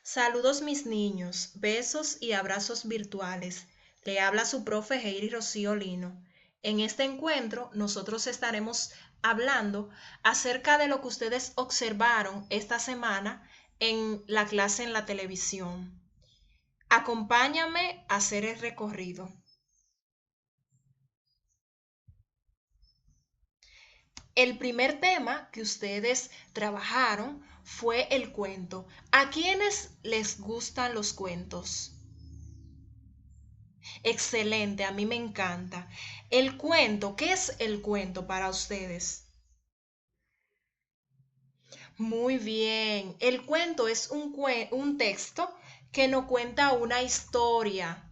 Saludos mis niños, besos y abrazos virtuales. Le habla su profe Heiri Rocío Lino. En este encuentro nosotros estaremos hablando acerca de lo que ustedes observaron esta semana en la clase en la televisión. Acompáñame a hacer el recorrido. El primer tema que ustedes trabajaron fue el cuento. ¿A quiénes les gustan los cuentos? Excelente, a mí me encanta. El cuento, ¿qué es el cuento para ustedes? Muy bien, el cuento es un texto que nos cuenta una historia,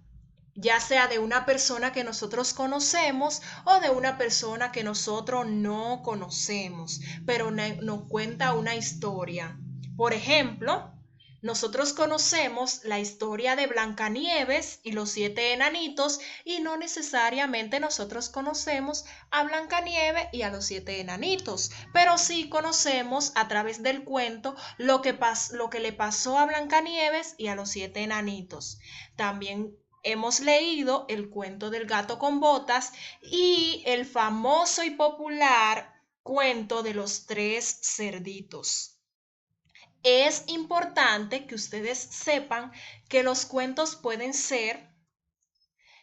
ya sea de una persona que nosotros conocemos o de una persona que nosotros no conocemos, pero nos cuenta una historia. Por ejemplo, nosotros conocemos la historia de Blancanieves y los siete enanitos y no necesariamente nosotros conocemos a Blancanieves y a los siete enanitos, pero sí conocemos a través del cuento lo que le pasó a Blancanieves y a los siete enanitos. También hemos leído el cuento del gato con botas y el famoso y popular cuento de los tres cerditos. Es importante que ustedes sepan que los cuentos pueden ser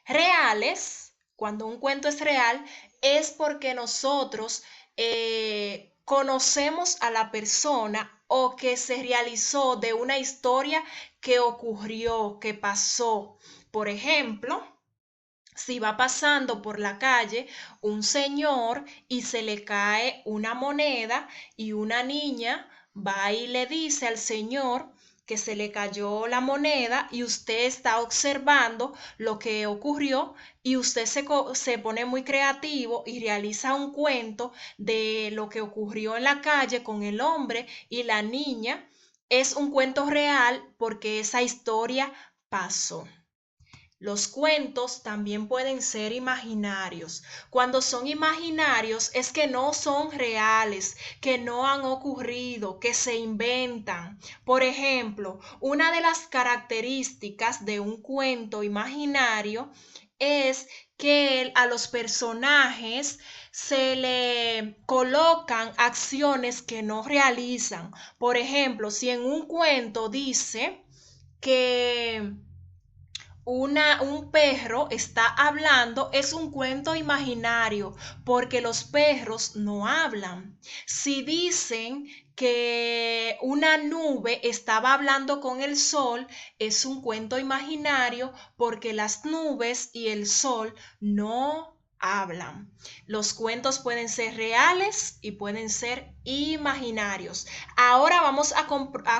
reales. Cuando un cuento es real es porque nosotros conocemos a la persona o que se realizó de una historia que ocurrió, que pasó. Por ejemplo, si va pasando por la calle un señor y se le cae una moneda y una niña va y le dice al señor que se le cayó la moneda y usted está observando lo que ocurrió y usted se pone muy creativo y realiza un cuento de lo que ocurrió en la calle con el hombre y la niña, es un cuento real porque esa historia pasó. Los cuentos también pueden ser imaginarios. Cuando son imaginarios es que no son reales, que no han ocurrido, que se inventan. Por ejemplo, una de las características de un cuento imaginario es que a los personajes se le colocan acciones que no realizan. Por ejemplo, si en un cuento dice que un perro está hablando, es un cuento imaginario porque los perros no hablan. Si dicen que una nube estaba hablando con el sol, es un cuento imaginario porque las nubes y el sol no hablan. Los cuentos pueden ser reales y pueden ser imaginarios. Ahora vamos a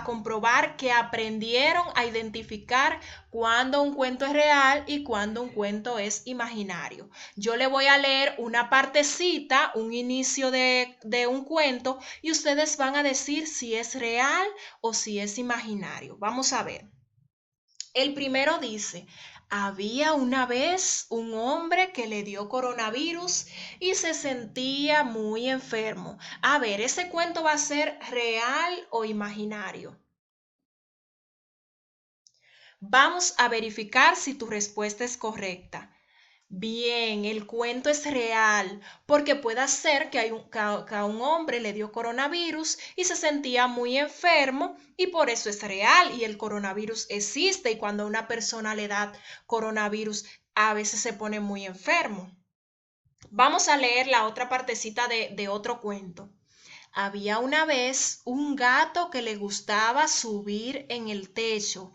comprobar que aprendieron a identificar cuando un cuento es real y cuando un cuento es imaginario. Yo le voy a leer una partecita, un inicio de un cuento y ustedes van a decir si es real o si es imaginario. Vamos a ver. El primero dice, había una vez un hombre que le dio coronavirus y se sentía muy enfermo. A ver, ¿ese cuento va a ser real o imaginario? Vamos a verificar si tu respuesta es correcta. Bien, el cuento es real porque puede ser que a un hombre le dio coronavirus y se sentía muy enfermo y por eso es real y el coronavirus existe y cuando a una persona le da coronavirus a veces se pone muy enfermo. Vamos a leer la otra partecita de otro cuento. Había una vez un gato que le gustaba subir en el techo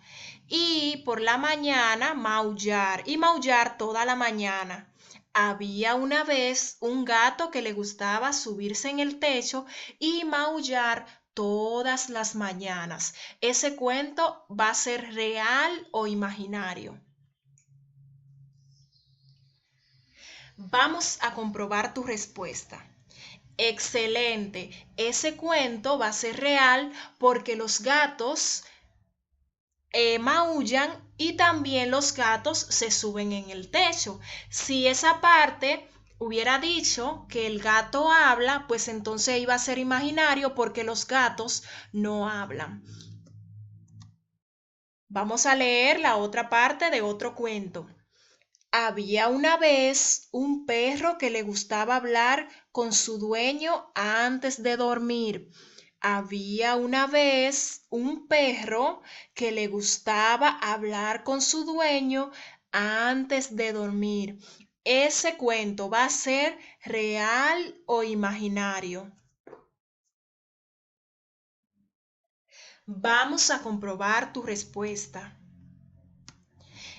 y por la mañana maullar y maullar toda la mañana. Había una vez un gato que le gustaba subirse en el techo y maullar todas las mañanas. ¿Ese cuento va a ser real o imaginario? Vamos a comprobar tu respuesta. Excelente. Ese cuento va a ser real porque los gatos maullan y también los gatos se suben en el techo. Si esa parte hubiera dicho que el gato habla, pues entonces iba a ser imaginario porque los gatos no hablan. Vamos a leer la otra parte de otro cuento. Había una vez un perro que le gustaba hablar con su dueño antes de dormir. Había una vez un perro que le gustaba hablar con su dueño antes de dormir. ¿Ese cuento va a ser real o imaginario? Vamos a comprobar tu respuesta.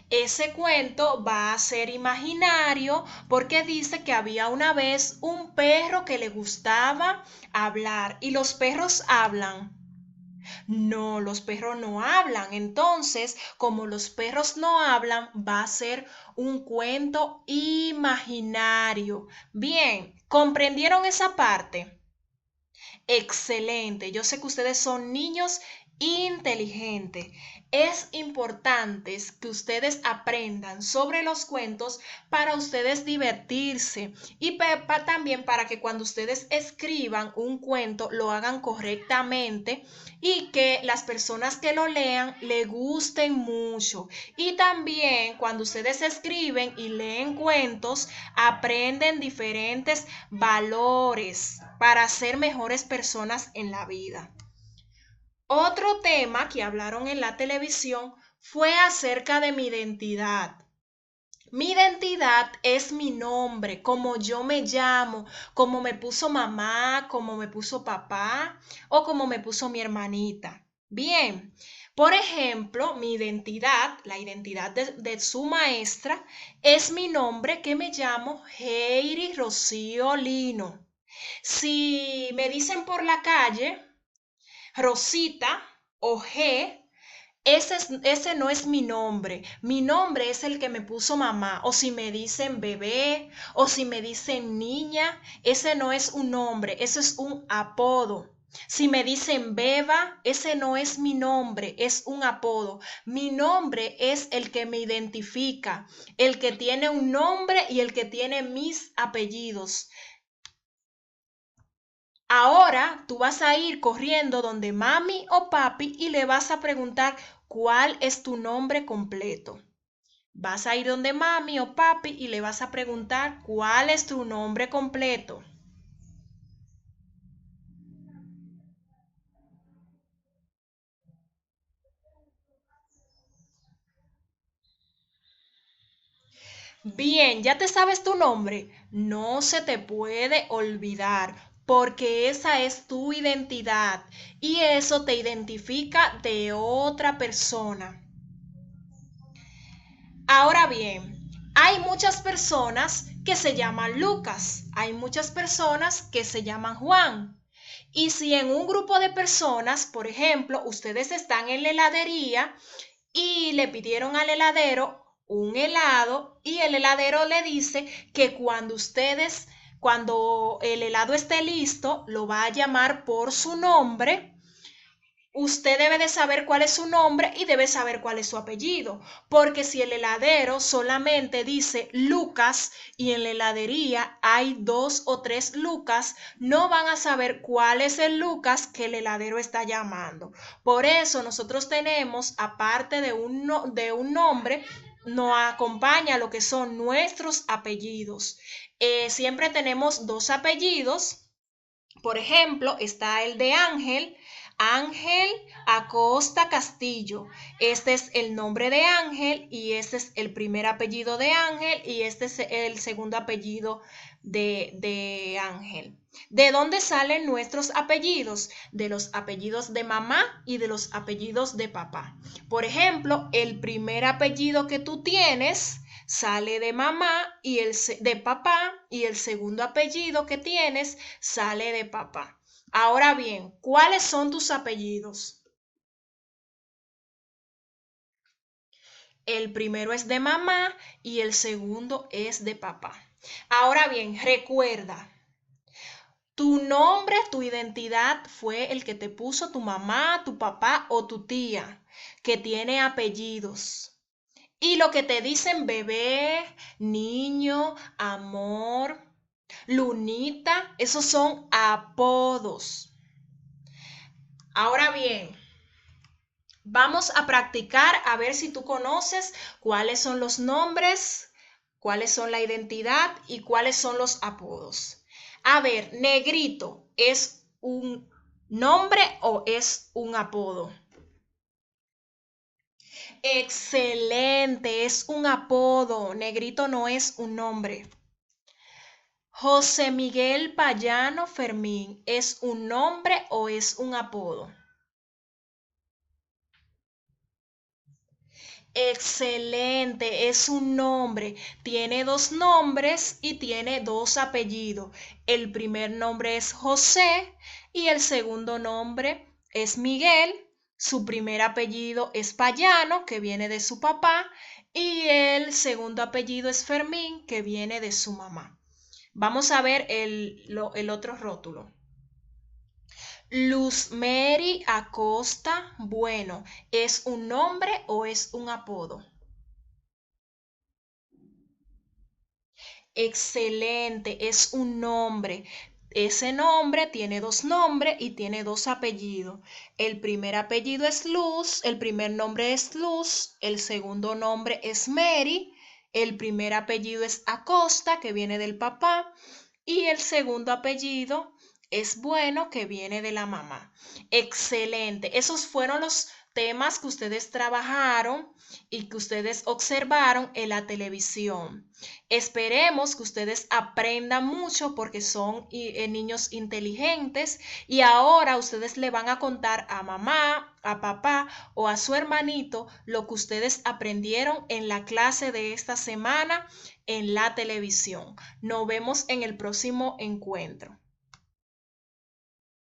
Ese cuento va a ser imaginario porque dice que había una vez un perro que le gustaba hablar y los perros hablan. No, los perros no hablan. Entonces, como los perros no hablan, va a ser un cuento imaginario. Bien, ¿comprendieron esa parte? Excelente. Yo sé que ustedes son niños inteligentes. Es importante que ustedes aprendan sobre los cuentos para ustedes divertirse y también para que cuando ustedes escriban un cuento lo hagan correctamente y que las personas que lo lean le gusten mucho. Y también cuando ustedes escriben y leen cuentos, aprenden diferentes valores para ser mejores personas en la vida. Otro tema que hablaron en la televisión fue acerca de mi identidad. Mi identidad es mi nombre, como yo me llamo, como me puso mamá, como me puso papá o como me puso mi hermanita. Bien, por ejemplo, mi identidad, la identidad de su maestra, es mi nombre que me llamo Heiri Rocío Lino. Si me dicen por la calle Rosita o G, ese no es mi nombre. Mi nombre es el que me puso mamá. O si me dicen bebé, o si me dicen niña, ese no es un nombre, eso es un apodo. Si me dicen beba, ese no es mi nombre, es un apodo. Mi nombre es el que me identifica, el que tiene un nombre y el que tiene mis apellidos. Ahora tú vas a ir corriendo donde mami o papi y le vas a preguntar cuál es tu nombre completo. Vas a ir donde mami o papi y le vas a preguntar cuál es tu nombre completo. Bien, ¿ya te sabes tu nombre? No se te puede olvidar porque esa es tu identidad y eso te identifica de otra persona. Ahora bien, hay muchas personas que se llaman Lucas, hay muchas personas que se llaman Juan. Y si en un grupo de personas, por ejemplo, ustedes están en la heladería y le pidieron al heladero un helado y el heladero le dice que cuando el helado esté listo, lo va a llamar por su nombre. Usted debe de saber cuál es su nombre y debe saber cuál es su apellido, porque si el heladero solamente dice Lucas y en la heladería hay 2 o 3 Lucas, no van a saber cuál es el Lucas que el heladero está llamando. Por eso nosotros tenemos, aparte de un nombre, nos acompaña lo que son nuestros apellidos. Siempre tenemos 2 apellidos. Por ejemplo, está el de Ángel, Ángel Acosta Castillo. Este es el nombre de Ángel y este es el primer apellido de Ángel y este es el segundo apellido de Ángel. ¿De dónde salen nuestros apellidos? De los apellidos de mamá y de los apellidos de papá. Por ejemplo, el primer apellido que tú tienes sale de mamá y de papá y el segundo apellido que tienes sale de papá. Ahora bien, ¿cuáles son tus apellidos? El primero es de mamá y el segundo es de papá. Ahora bien, recuerda, tu nombre, tu identidad fue el que te puso tu mamá, tu papá o tu tía, que tiene apellidos. Y lo que te dicen bebé, niño, amor, lunita, esos son apodos. Ahora bien, Vamos a practicar a ver si tú conoces cuáles son los nombres, cuáles son la identidad y cuáles son los apodos. A ver, Negrito, ¿es un nombre o es un apodo? Excelente, es un apodo. Negrito no es un nombre. José Miguel Payano Fermín, ¿es un nombre o es un apodo? Excelente, es un nombre. Tiene dos nombres y tiene dos apellidos. El primer nombre es José y el segundo nombre es Miguel. Su primer apellido es Payano, que viene de su papá, y el segundo apellido es Fermín, que viene de su mamá. Vamos a ver el otro rótulo. Luz Mary Acosta Bueno, ¿es un nombre o es un apodo? Excelente, es un nombre. Ese nombre tiene dos nombres y tiene dos apellidos. El primer apellido es Luz, el primer nombre es Luz, el segundo nombre es Mary, el primer apellido es Acosta, que viene del papá, y el segundo apellido es Bueno, que viene de la mamá. Excelente. Esos fueron los temas que ustedes trabajaron y que ustedes observaron en la televisión. Esperemos que ustedes aprendan mucho porque son niños inteligentes y ahora ustedes le van a contar a mamá, a papá o a su hermanito lo que ustedes aprendieron en la clase de esta semana en la televisión. Nos vemos en el próximo encuentro.